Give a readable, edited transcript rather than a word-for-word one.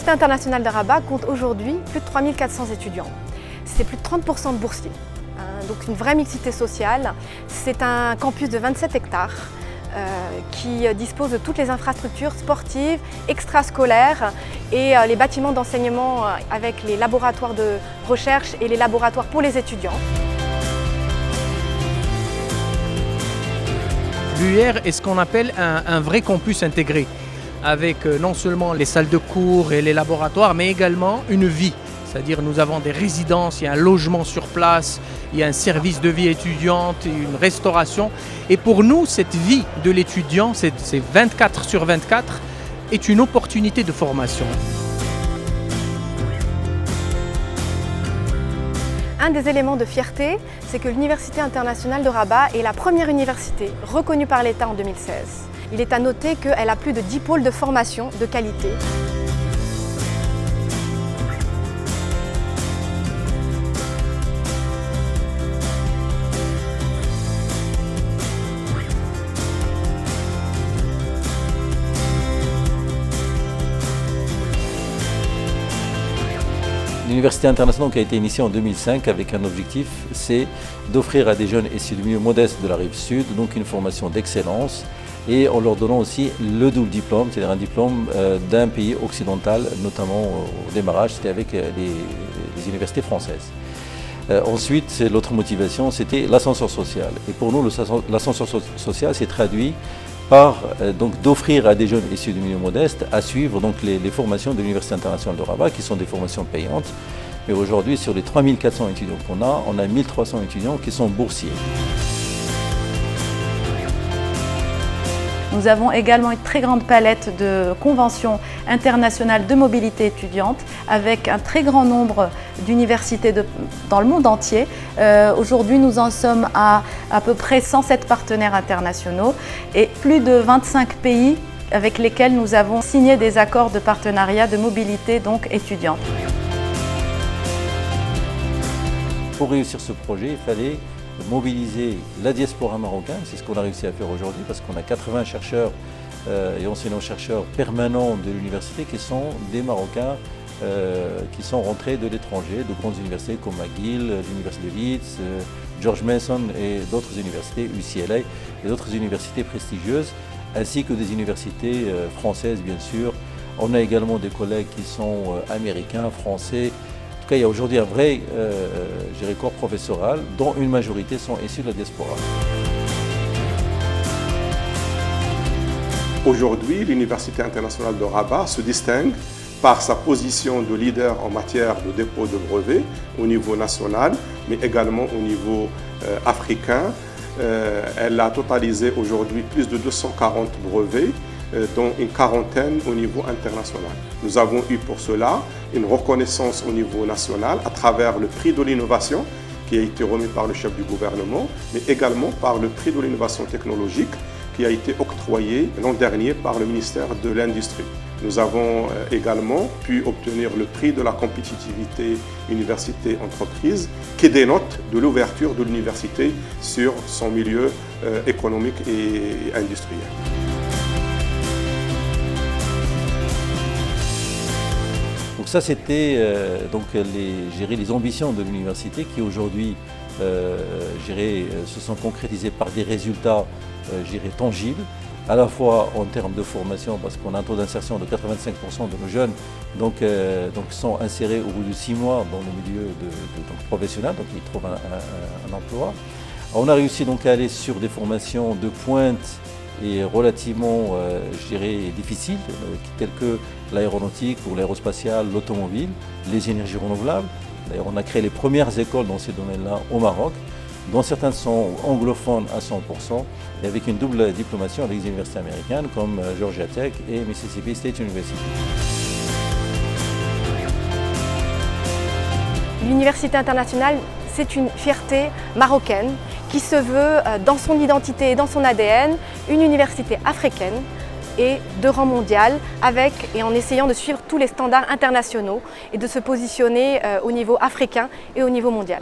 L'Université internationale de Rabat compte aujourd'hui plus de 3400 étudiants. C'est plus de 30% de boursiers, donc une vraie mixité sociale. C'est un campus de 27 hectares qui dispose de toutes les infrastructures sportives, extrascolaires et les bâtiments d'enseignement avec les laboratoires de recherche et les laboratoires pour les étudiants. L'UR est ce qu'on appelle un vrai campus intégré, avec non seulement les salles de cours et les laboratoires, mais également une vie. C'est-à-dire nous avons des résidences, il y a un logement sur place, il y a un service de vie étudiante, une restauration. Et pour nous, cette vie de l'étudiant, c'est 24/24, est une opportunité de formation. Un des éléments de fierté, c'est que l'Université internationale de Rabat est la première université reconnue par l'État en 2016. Il est à noter qu'elle a plus de 10 pôles de formation de qualité. L'Université internationale qui a été initiée en 2005 avec un objectif, c'est d'offrir à des jeunes issus du milieu modeste de la rive sud donc une formation d'excellence et en leur donnant aussi le double diplôme, c'est-à-dire un diplôme d'un pays occidental, notamment au démarrage, c'était avec les universités françaises. Ensuite, l'autre motivation, c'était l'ascenseur social. Et pour nous, l'ascenseur social s'est traduit par d'offrir à des jeunes issus du milieu modeste à suivre donc, les formations de l'Université internationale de Rabat, qui sont des formations payantes. Mais aujourd'hui, sur les 3400 étudiants qu'on a, on a 1300 étudiants qui sont boursiers. Nous avons également une très grande palette de conventions internationales de mobilité étudiante avec un très grand nombre d'universités dans le monde entier. Aujourd'hui, nous en sommes à peu près 107 partenaires internationaux et plus de 25 pays avec lesquels nous avons signé des accords de partenariat de mobilité donc étudiante. Pour réussir ce projet, il fallait mobiliser la diaspora marocaine, c'est ce qu'on a réussi à faire aujourd'hui parce qu'on a 80 chercheurs et enseignants-chercheurs permanents de l'université qui sont des Marocains qui sont rentrés de l'étranger, de grandes universités comme McGill, l'Université de Leeds, George Mason et d'autres universités, UCLA et d'autres universités prestigieuses, ainsi que des universités françaises bien sûr. On a également des collègues qui sont américains, français. En tout cas, il y a aujourd'hui un vrai corps professoral dont une majorité sont issus de la diaspora. Aujourd'hui, l'Université internationale de Rabat se distingue par sa position de leader en matière de dépôt de brevets au niveau national, mais également au niveau africain. Elle a totalisé aujourd'hui plus de 240 brevets, dont une quarantaine au niveau international. Nous avons eu pour cela une reconnaissance au niveau national à travers le prix de l'innovation qui a été remis par le chef du gouvernement, mais également par le prix de l'innovation technologique qui a été octroyé l'an dernier par le ministère de l'Industrie. Nous avons également pu obtenir le prix de la compétitivité université-entreprise qui dénote de l'ouverture de l'université sur son milieu économique et industriel. Donc ça, c'était les ambitions de l'université qui aujourd'hui se sont concrétisées par des résultats tangibles, à la fois en termes de formation, parce qu'on a un taux d'insertion de 85% de nos jeunes sont insérés au bout de 6 mois dans le milieu professionnel, donc ils trouvent un emploi. On a réussi donc à aller sur des formations de pointe et relativement, difficiles, telles que l'aéronautique ou l'aérospatiale, l'automobile, les énergies renouvelables. D'ailleurs, on a créé les premières écoles dans ces domaines-là au Maroc, dont certaines sont anglophones à 100% et avec une double diplomation avec des universités américaines comme Georgia Tech et Mississippi State University. L'Université internationale, c'est une fierté marocaine qui se veut, dans son identité et dans son ADN, une université africaine et de rang mondial, avec et en essayant de suivre tous les standards internationaux et de se positionner au niveau africain et au niveau mondial.